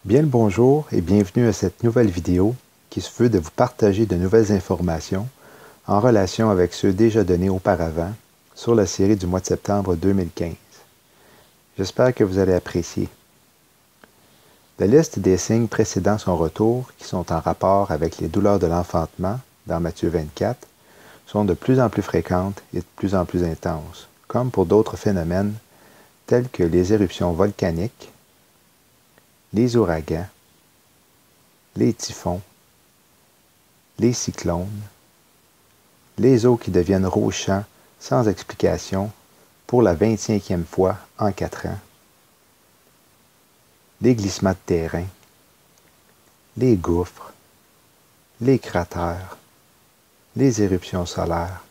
Bien le bonjour et bienvenue à cette nouvelle vidéo qui se veut de vous partager de nouvelles informations en relation avec ceux déjà donnés auparavant sur la série du mois de septembre 2015. J'espère que vous allez apprécier. La liste des signes précédant son retour qui sont en rapport avec les douleurs de l'enfantement dans Matthieu 24 sont de plus en plus fréquentes et de plus en plus intenses, comme pour d'autres phénomènes tels que les éruptions volcaniques, les ouragans, les typhons, les cyclones, les eaux qui deviennent rouge-champ sans explication pour la 25e fois en 4 ans, les glissements de terrain, les gouffres, les cratères, les éruptions solaires,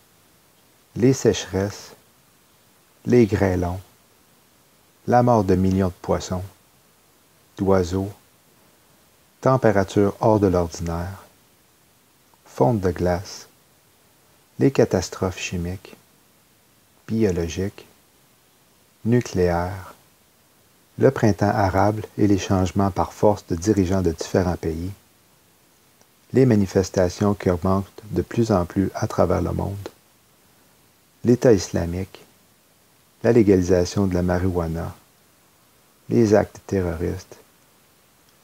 les sécheresses, les grêlons, la mort de millions de poissons, d'oiseaux, températures hors de l'ordinaire, fonte de glace, les catastrophes chimiques, biologiques, nucléaires, le printemps arabe et les changements par force de dirigeants de différents pays, les manifestations qui augmentent de plus en plus à travers le monde, l'État islamique, la légalisation de la marijuana, les actes terroristes,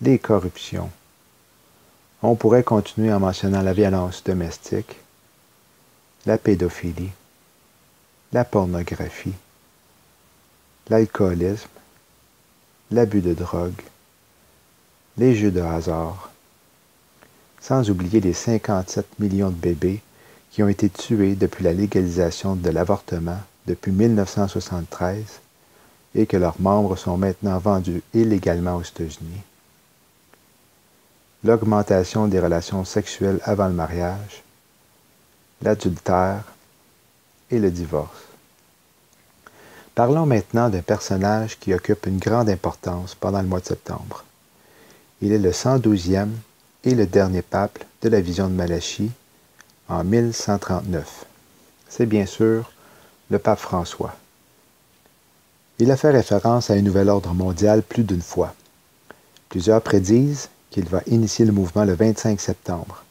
les corruptions. On pourrait continuer en mentionnant la violence domestique, la pédophilie, la pornographie, l'alcoolisme, l'abus de drogue, les jeux de hasard, sans oublier les 57 millions de bébés qui ont été tués depuis la légalisation de l'avortement depuis 1973 et que leurs membres sont maintenant vendus illégalement aux États-Unis. L'augmentation des relations sexuelles avant le mariage, l'adultère et le divorce. Parlons maintenant d'un personnage qui occupe une grande importance pendant le mois de septembre. Il est le 112e et le dernier pape de la vision de Malachie en 1139. C'est bien sûr le pape François. Il a fait référence à un nouvel ordre mondial plus d'une fois. Plusieurs prédisent qu'il va initier le mouvement le 25 septembre,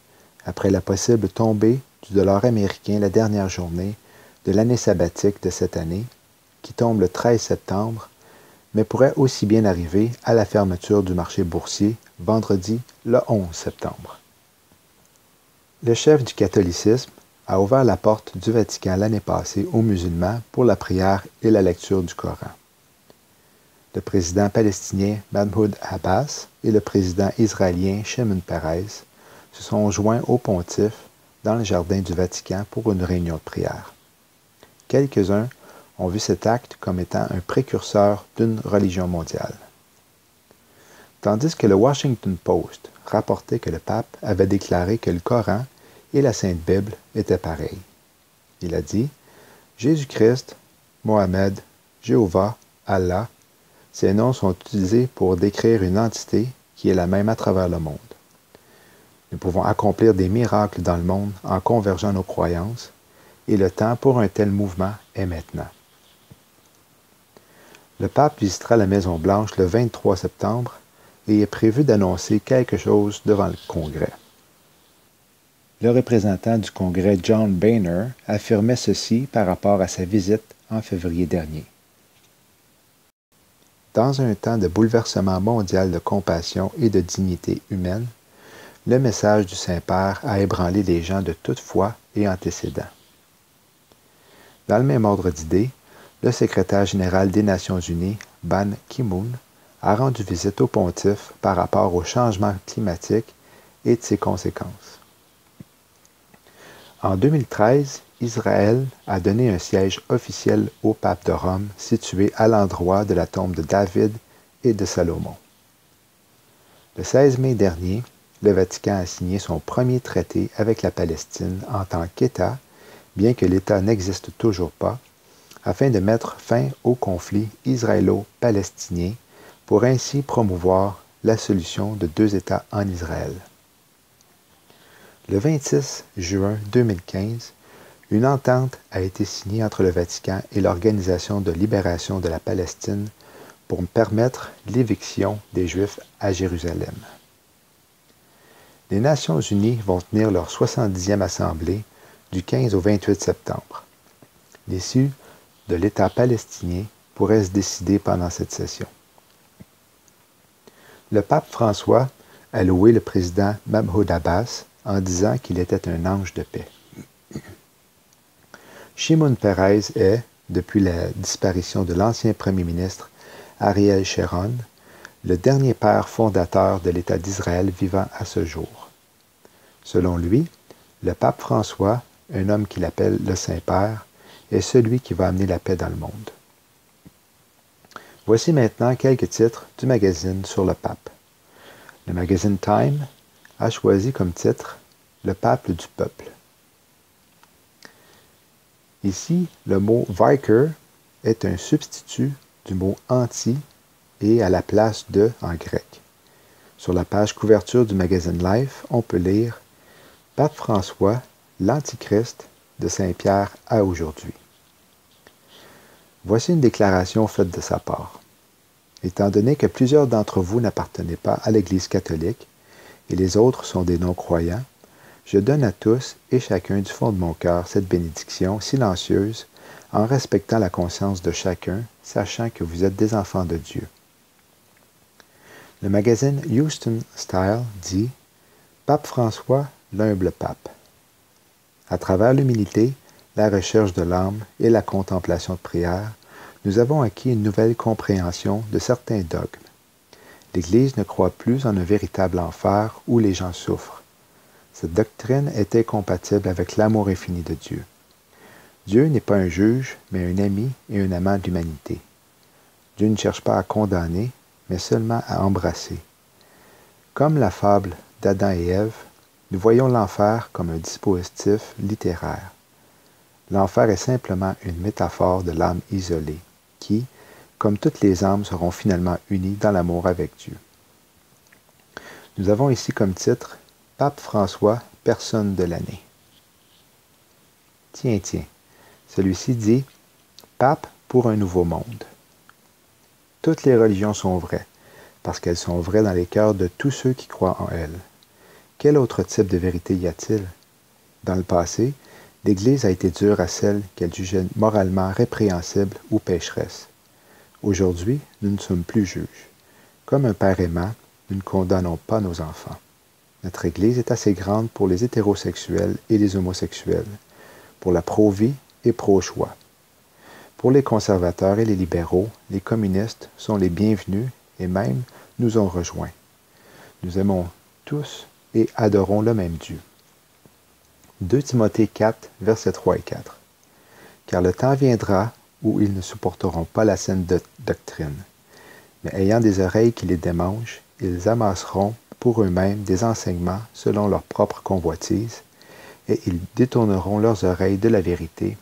après la possible tombée du dollar américain la dernière journée de l'année sabbatique de cette année, qui tombe le 13 septembre, mais pourrait aussi bien arriver à la fermeture du marché boursier vendredi le 11 septembre. Le chef du catholicisme a ouvert la porte du Vatican l'année passée aux musulmans pour la prière et la lecture du Coran. Le président palestinien Mahmoud Abbas et le président israélien Shimon Peres se sont joints au pontife dans le jardin du Vatican pour une réunion de prière. Quelques-uns ont vu cet acte comme étant un précurseur d'une religion mondiale. Tandis que le Washington Post rapportait que le pape avait déclaré que le Coran et la Sainte Bible étaient pareils. Il a dit « Jésus-Christ, Mohammed, Jéhovah, Allah, ces noms sont utilisés pour décrire une entité qui est la même à travers le monde. Nous pouvons accomplir des miracles dans le monde en convergeant nos croyances, et le temps pour un tel mouvement est maintenant. » Le pape visitera la Maison-Blanche le 23 septembre et est prévu d'annoncer quelque chose devant le Congrès. Le représentant du Congrès John Boehner affirmait ceci par rapport à sa visite en février dernier. Dans un temps de bouleversement mondial de compassion et de dignité humaine, le message du Saint-Père a ébranlé les gens de toute foi et antécédents. Dans le même ordre d'idées, le secrétaire général des Nations unies, Ban Ki-moon, a rendu visite au pontife par rapport au changement climatique et de ses conséquences. En 2013, Israël a donné un siège officiel au pape de Rome situé à l'endroit de la tombe de David et de Salomon. Le 16 mai dernier, le Vatican a signé son premier traité avec la Palestine en tant qu'État, bien que l'État n'existe toujours pas, afin de mettre fin au conflit israélo-palestinien pour ainsi promouvoir la solution de 2 États en Israël. Le 26 juin 2015, une entente a été signée entre le Vatican et l'Organisation de libération de la Palestine pour permettre l'éviction des Juifs à Jérusalem. Les Nations unies vont tenir leur 70e assemblée du 15 au 28 septembre. L'issue de l'État palestinien pourrait se décider pendant cette session. Le pape François a loué le président Mahmoud Abbas en disant qu'il était un ange de paix. Shimon Peres est, depuis la disparition de l'ancien premier ministre Ariel Sharon, le dernier père fondateur de l'État d'Israël vivant à ce jour. Selon lui, le pape François, un homme qu'il appelle le Saint-Père, est celui qui va amener la paix dans le monde. Voici maintenant quelques titres du magazine sur le pape. Le magazine Time a choisi comme titre « Le pape du peuple ». Ici, le mot « Vicar » est un substitut du mot « anti » et à la place de en grec. Sur la page couverture du magazine Life, on peut lire « Pape François, l'Antichrist de Saint-Pierre à aujourd'hui ». Voici une déclaration faite de sa part. Étant donné que plusieurs d'entre vous n'appartenaient pas à l'Église catholique et les autres sont des non-croyants, je donne à tous et chacun du fond de mon cœur cette bénédiction silencieuse en respectant la conscience de chacun, sachant que vous êtes des enfants de Dieu. Le magazine Houston Style dit « Pape François, l'humble pape ». À travers l'humilité, la recherche de l'âme et la contemplation de prière, nous avons acquis une nouvelle compréhension de certains dogmes. L'Église ne croit plus en un véritable enfer où les gens souffrent. Cette doctrine est incompatible avec l'amour infini de Dieu. Dieu n'est pas un juge, mais un ami et un amant de l'humanité. Dieu ne cherche pas à condamner, mais seulement à embrasser. Comme la fable d'Adam et Ève, nous voyons l'enfer comme un dispositif littéraire. L'enfer est simplement une métaphore de l'âme isolée, qui, comme toutes les âmes, seront finalement unies dans l'amour avec Dieu. Nous avons ici comme titre « Pape François, personne de l'année ». Tiens, celui-ci dit « Pape pour un nouveau monde ». Toutes les religions sont vraies, parce qu'elles sont vraies dans les cœurs de tous ceux qui croient en elles. Quel autre type de vérité y a-t-il? Dans le passé, l'Église a été dure à celles qu'elle jugeait moralement répréhensibles ou pécheresses. Aujourd'hui, nous ne sommes plus juges. Comme un père aimant, nous ne condamnons pas nos enfants. Notre Église est assez grande pour les hétérosexuels et les homosexuels, pour la pro-vie et pro-choix. Pour les conservateurs et les libéraux, les communistes sont les bienvenus et même nous ont rejoints. Nous aimons tous et adorons le même Dieu. 2 Timothée 4, versets 3 et 4. Car le temps viendra où ils ne supporteront pas la saine doctrine, mais ayant des oreilles qui les démangent, ils amasseront pour eux-mêmes des enseignements selon leur propre convoitise, et ils détourneront leurs oreilles de la vérité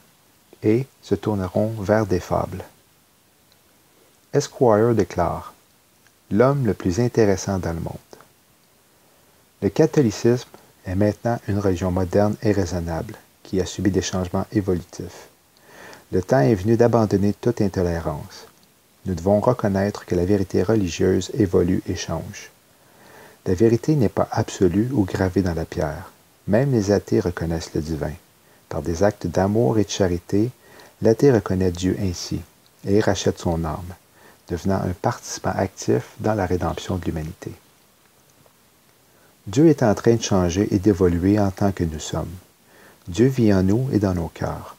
et se tourneront vers des fables. Esquire déclare « L'homme le plus intéressant dans le monde ». Le catholicisme est maintenant une religion moderne et raisonnable, qui a subi des changements évolutifs. Le temps est venu d'abandonner toute intolérance. Nous devons reconnaître que la vérité religieuse évolue et change. La vérité n'est pas absolue ou gravée dans la pierre. Même les athées reconnaissent le divin. Par des actes d'amour et de charité, l'athée reconnaît Dieu ainsi et rachète son âme, devenant un participant actif dans la rédemption de l'humanité. Dieu est en train de changer et d'évoluer en tant que nous sommes. Dieu vit en nous et dans nos cœurs.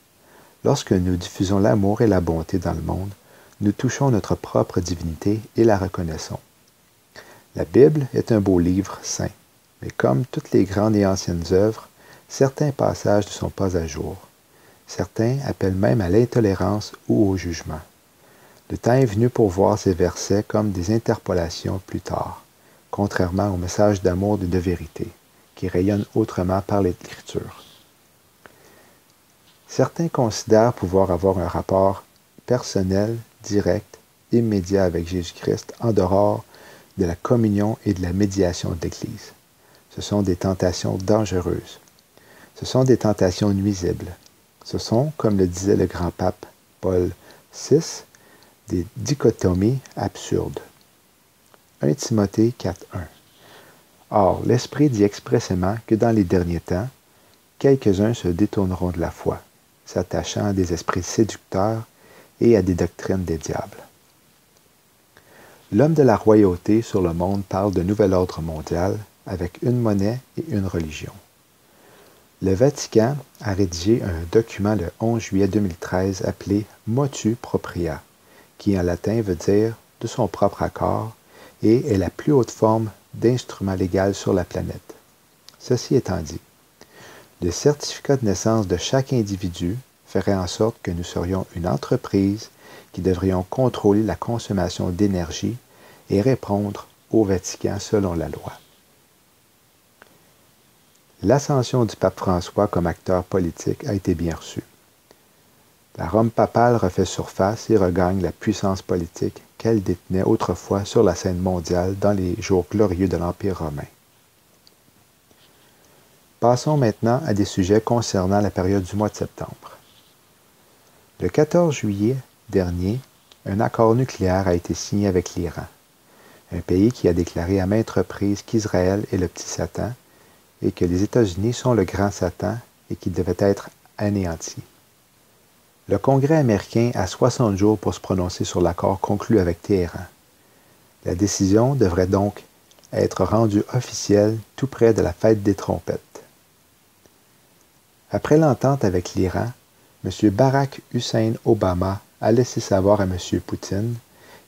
Lorsque nous diffusons l'amour et la bonté dans le monde, nous touchons notre propre divinité et la reconnaissons. La Bible est un beau livre saint, mais comme toutes les grandes et anciennes œuvres, certains passages ne sont pas à jour. Certains appellent même à l'intolérance ou au jugement. Le temps est venu pour voir ces versets comme des interpolations plus tard, contrairement au message d'amour et de vérité, qui rayonne autrement par l'Écriture. Certains considèrent pouvoir avoir un rapport personnel, direct, immédiat avec Jésus-Christ en dehors de la communion et de la médiation de l'Église. Ce sont des tentations dangereuses. Ce sont des tentations nuisibles. Ce sont, comme le disait le grand pape Paul VI, des dichotomies absurdes. 1 Timothée 4.1. Or, l'Esprit dit expressément que dans les derniers temps, quelques-uns se détourneront de la foi, s'attachant à des esprits séducteurs et à des doctrines des diables. L'homme de la royauté sur le monde parle de nouvel ordre mondial avec une monnaie et une religion. Le Vatican a rédigé un document le 11 juillet 2013 appelé Motu Propria, qui en latin veut dire de son propre accord et est la plus haute forme d'instrument légal sur la planète. Ceci étant dit, le certificat de naissance de chaque individu ferait en sorte que nous serions une entreprise qui devrions contrôler la consommation d'énergie et répondre au Vatican selon la loi. L'ascension du pape François comme acteur politique a été bien reçue. La Rome papale refait surface et regagne la puissance politique qu'elle détenait autrefois sur la scène mondiale dans les jours glorieux de l'Empire romain. Passons maintenant à des sujets concernant la période du mois de septembre. Le 14 juillet dernier, un accord nucléaire a été signé avec l'Iran, un pays qui a déclaré à maintes reprises qu'Israël est le petit Satan et que les États-Unis sont le grand Satan et qu'il devait être anéanti. Le Congrès américain a 60 jours pour se prononcer sur l'accord conclu avec Téhéran. La décision devrait donc être rendue officielle tout près de la fête des trompettes. Après l'entente avec l'Iran, M. Barack Hussein Obama a laissé savoir à M. Poutine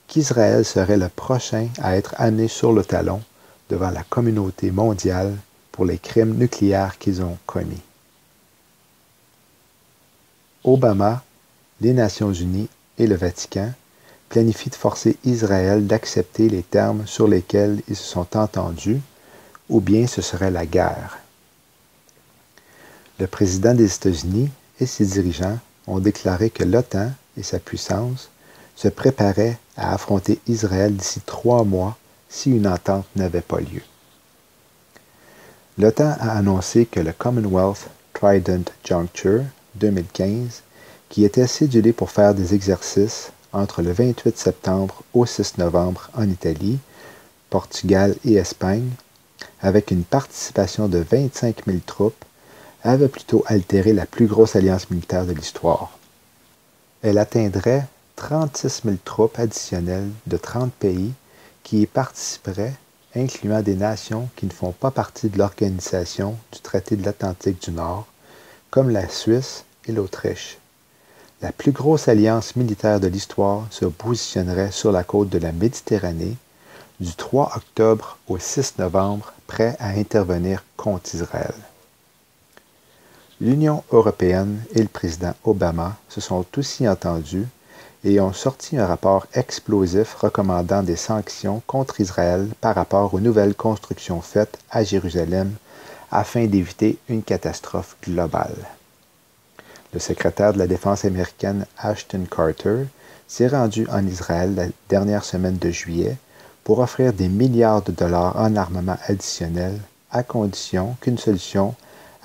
qu'Israël serait le prochain à être amené sur le talon devant la communauté mondiale pour les crimes nucléaires qu'ils ont commis. Obama, les Nations unies et le Vatican planifient de forcer Israël d'accepter les termes sur lesquels ils se sont entendus, ou bien ce serait la guerre. Le président des États-Unis et ses dirigeants ont déclaré que l'OTAN et sa puissance se préparaient à affronter Israël d'ici 3 mois si une entente n'avait pas lieu. L'OTAN a annoncé que le Commonwealth Trident Juncture 2015, qui était cédulé pour faire des exercices entre le 28 septembre au 6 novembre en Italie, Portugal et Espagne, avec une participation de 25 000 troupes, avait plutôt altéré la plus grosse alliance militaire de l'histoire. Elle atteindrait 36 000 troupes additionnelles de 30 pays qui y participeraient, incluant des nations qui ne font pas partie de l'Organisation du Traité de l'Atlantique du Nord, comme la Suisse et l'Autriche. La plus grosse alliance militaire de l'histoire se positionnerait sur la côte de la Méditerranée du 3 octobre au 6 novembre, prêt à intervenir contre Israël. L'Union européenne et le président Obama se sont aussi entendus et ont sorti un rapport explosif recommandant des sanctions contre Israël par rapport aux nouvelles constructions faites à Jérusalem afin d'éviter une catastrophe globale. Le secrétaire de la Défense américaine Ashton Carter s'est rendu en Israël la dernière semaine de juillet pour offrir des milliards de dollars en armement additionnel à condition qu'une solution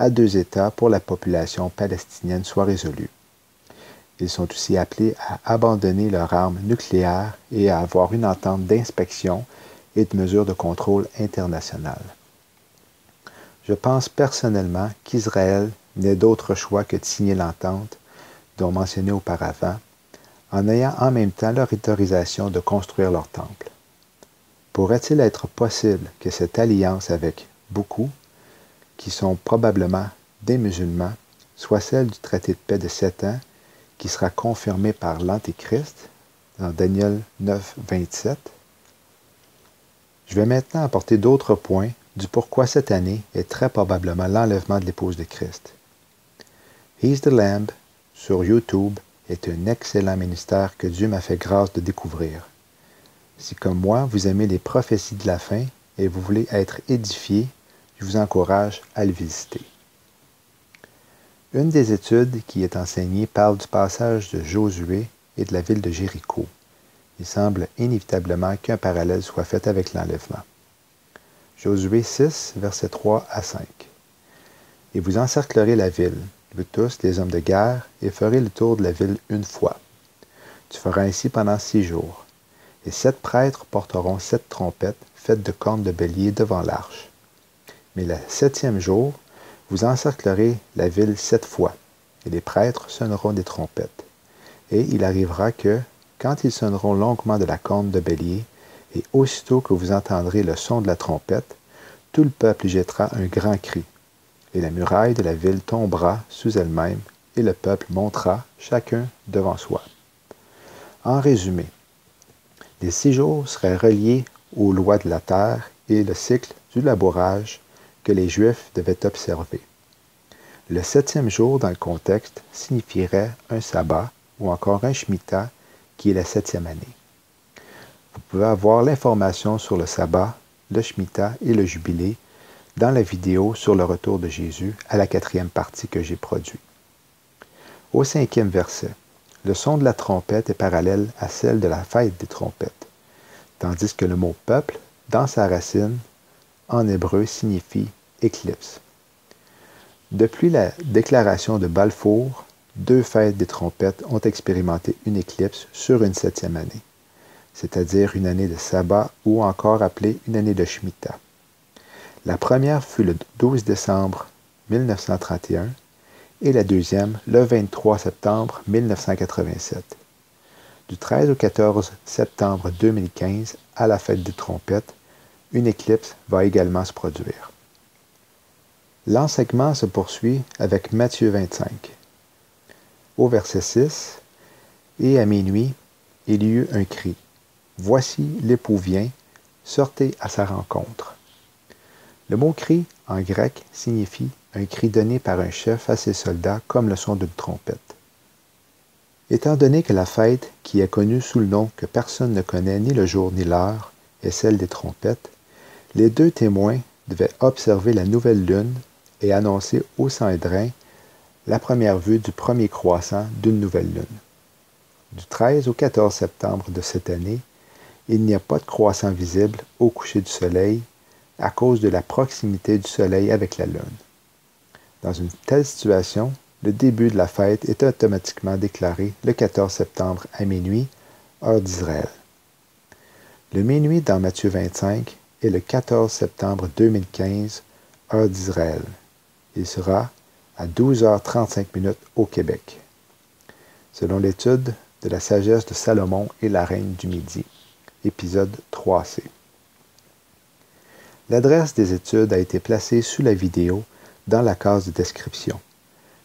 à 2 États pour la population palestinienne soit résolue. Ils sont aussi appelés à abandonner leurs armes nucléaires et à avoir une entente d'inspection et de mesures de contrôle internationales. Je pense personnellement qu'Israël n'ait d'autre choix que de signer l'entente dont mentionné auparavant, en ayant en même temps leur autorisation de construire leur temple. Pourrait-il être possible que cette alliance avec beaucoup, qui sont probablement des musulmans, soit celle du traité de paix de 7 ans, qui sera confirmé par l'Antéchrist, dans Daniel 9, 27. Je vais maintenant apporter d'autres points du pourquoi cette année est très probablement l'enlèvement de l'épouse de Christ. He's the Lamb, sur YouTube, est un excellent ministère que Dieu m'a fait grâce de découvrir. Si comme moi, vous aimez les prophéties de la fin et vous voulez être édifié, je vous encourage à le visiter. Une des études qui est enseignée parle du passage de Josué et de la ville de Jéricho. Il semble inévitablement qu'un parallèle soit fait avec l'enlèvement. Josué 6, versets 3 à 5. « Et vous encerclerez la ville, vous tous, les hommes de guerre, et ferez le tour de la ville une fois. Tu feras ainsi pendant 6 jours. Et 7 prêtres porteront 7 trompettes faites de cornes de bélier devant l'arche. Mais le 7e jour, vous encerclerez la ville 7 fois, et les prêtres sonneront des trompettes. Et il arrivera que, quand ils sonneront longuement de la corne de bélier, et aussitôt que vous entendrez le son de la trompette, tout le peuple y jettera un grand cri, et la muraille de la ville tombera sous elle-même, et le peuple montera, chacun devant soi. En résumé, les 6 jours seraient reliés aux lois de la terre et le cycle du labourage que les Juifs devaient observer. Le 7e jour, dans le contexte, signifierait un sabbat ou encore un Shemitah, qui est la 7e année. Vous pouvez avoir l'information sur le sabbat, le Shemitah et le jubilé dans la vidéo sur le retour de Jésus à la 4e partie que j'ai produite. Au 5e verset, le son de la trompette est parallèle à celle de la fête des trompettes, tandis que le mot « peuple », dans sa racine, en hébreu, signifie « éclipse ». Depuis la déclaration de Balfour, 2 fêtes des trompettes ont expérimenté une éclipse sur une 7e année, c'est-à-dire une année de sabbat ou encore appelée une année de Shemitah. La première fut le 12 décembre 1931 et la deuxième le 23 septembre 1987. Du 13 au 14 septembre 2015, à la fête des trompettes, une éclipse va également se produire. L'enseignement se poursuit avec Matthieu 25. Au verset 6, « Et à minuit, il y eut un cri. Voici, l'époux vient, sortez à sa rencontre. » Le mot « cri » en grec signifie un cri donné par un chef à ses soldats comme le son d'une trompette. Étant donné que la fête, qui est connue sous le nom que personne ne connaît ni le jour ni l'heure, est celle des trompettes, les 2 témoins devaient observer la nouvelle lune et annoncer au Sanhédrin la première vue du premier croissant d'une nouvelle lune. Du 13 au 14 septembre de cette année, il n'y a pas de croissant visible au coucher du soleil à cause de la proximité du soleil avec la lune. Dans une telle situation, le début de la fête est automatiquement déclaré le 14 septembre à minuit, heure d'Israël. Le minuit dans Matthieu 25 est le 14 septembre 2015, heure d'Israël. Il sera à 12h35 au Québec, selon l'étude de la sagesse de Salomon et la reine du Midi, épisode 3c. L'adresse des études a été placée sous la vidéo dans la case de description.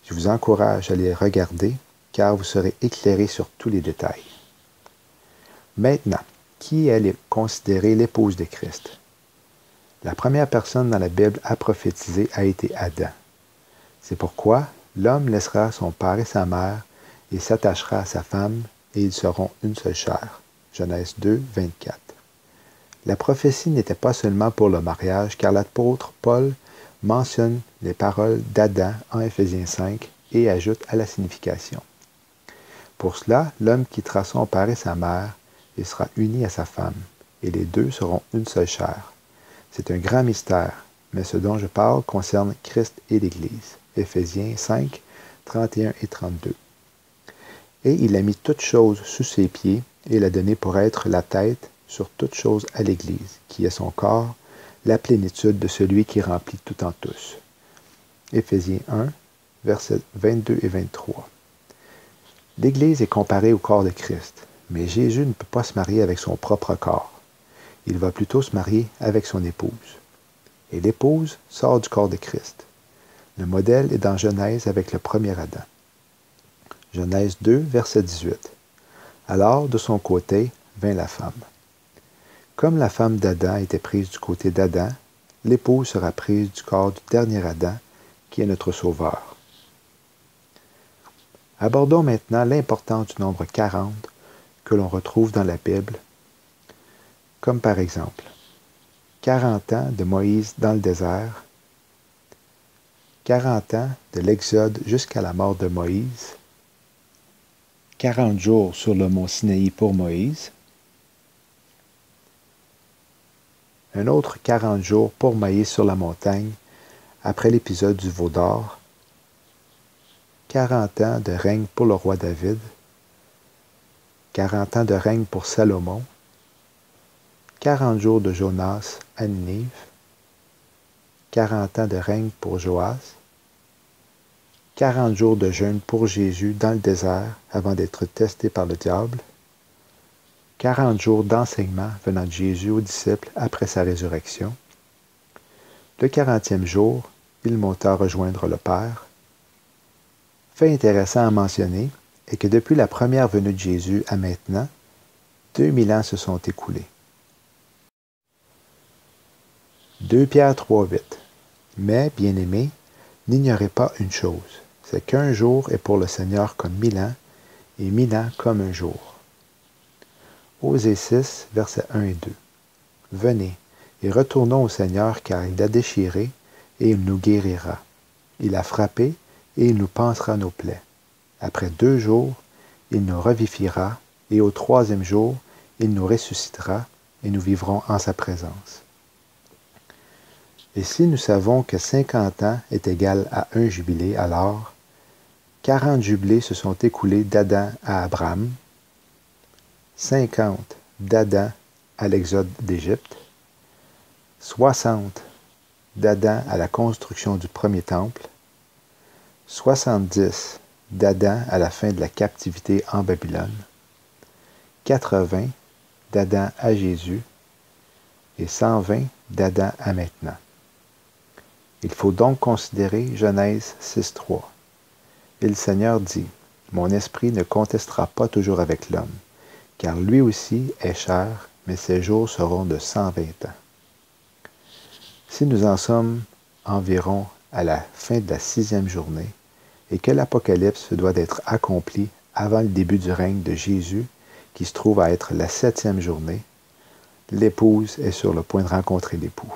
Je vous encourage à les regarder car vous serez éclairé sur tous les détails. Maintenant, qui est considérée l'épouse de Christ? La première personne dans la Bible à prophétiser a été Adam. C'est pourquoi l'homme laissera son père et sa mère et s'attachera à sa femme, et ils seront une seule chair. Genèse 2, 24. La prophétie n'était pas seulement pour le mariage, car l'apôtre Paul mentionne les paroles d'Adam en Éphésiens 5 et ajoute à la signification. Pour cela, l'homme quittera son père et sa mère et sera uni à sa femme, et les 2 seront une seule chair. C'est un grand mystère, mais ce dont je parle concerne Christ et l'Église. Éphésiens 5, 31 et 32. Et il a mis toute chose sous ses pieds et l'a donné pour être la tête sur toute chose à l'Église, qui est son corps, la plénitude de celui qui remplit tout en tous. Éphésiens 1, versets 22 et 23. L'Église est comparée au corps de Christ, mais Jésus ne peut pas se marier avec son propre corps. Il va plutôt se marier avec son épouse. Et l'épouse sort du corps de Christ. Le modèle est dans Genèse avec le premier Adam. Genèse 2, verset 18. Alors, de son côté, vint la femme. Comme la femme d'Adam était prise du côté d'Adam, l'épouse sera prise du corps du dernier Adam, qui est notre Sauveur. Abordons maintenant l'importance du nombre 40 que l'on retrouve dans la Bible, comme par exemple 40 ans de Moïse dans le désert, 40 ans de l'Exode jusqu'à la mort de Moïse, 40 jours sur le mont Sinaï pour Moïse, un autre 40 jours pour Moïse sur la montagne après l'épisode du veau d'or, 40 ans de règne pour le roi David, 40 ans de règne pour Salomon, 40 jours de Jonas à Ninive, 40 ans de règne pour Joas, 40 jours de jeûne pour Jésus dans le désert avant d'être testé par le diable, 40 jours d'enseignement venant de Jésus aux disciples après sa résurrection. Le 40e jour, il monta rejoindre le Père. Fait intéressant à mentionner est que depuis la première venue de Jésus à maintenant, 2000 ans se sont écoulés. 2 Pierre 3,8. Mais, bien-aimés, n'ignorez pas une chose, c'est qu'un jour est pour le Seigneur comme 1000 ans, et 1000 ans comme un jour. Osée 6, versets 1 et 2. Venez, et retournons au Seigneur, car il a déchiré, et il nous guérira. Il a frappé, et il nous pansera nos plaies. Après 2 jours, il nous revivifiera, et au 3e jour, il nous ressuscitera, et nous vivrons en sa présence. Et si nous savons que 50 ans est égal à un jubilé, alors 40 jubilés se sont écoulés d'Adam à Abraham, 50 d'Adam à l'exode d'Égypte, 60 d'Adam à la construction du premier temple, 70 d'Adam à la fin de la captivité en Babylone, 80 d'Adam à Jésus et 120 d'Adam à maintenant. Il faut donc considérer Genèse 6.3. Et le Seigneur dit, « Mon esprit ne contestera pas toujours avec l'homme, car lui aussi est chair, mais ses jours seront de 120 ans. » Si nous en sommes environ à la fin de la 6e journée, et que l'Apocalypse doit être accompli avant le début du règne de Jésus, qui se trouve à être la 7e journée, l'épouse est sur le point de rencontrer l'époux.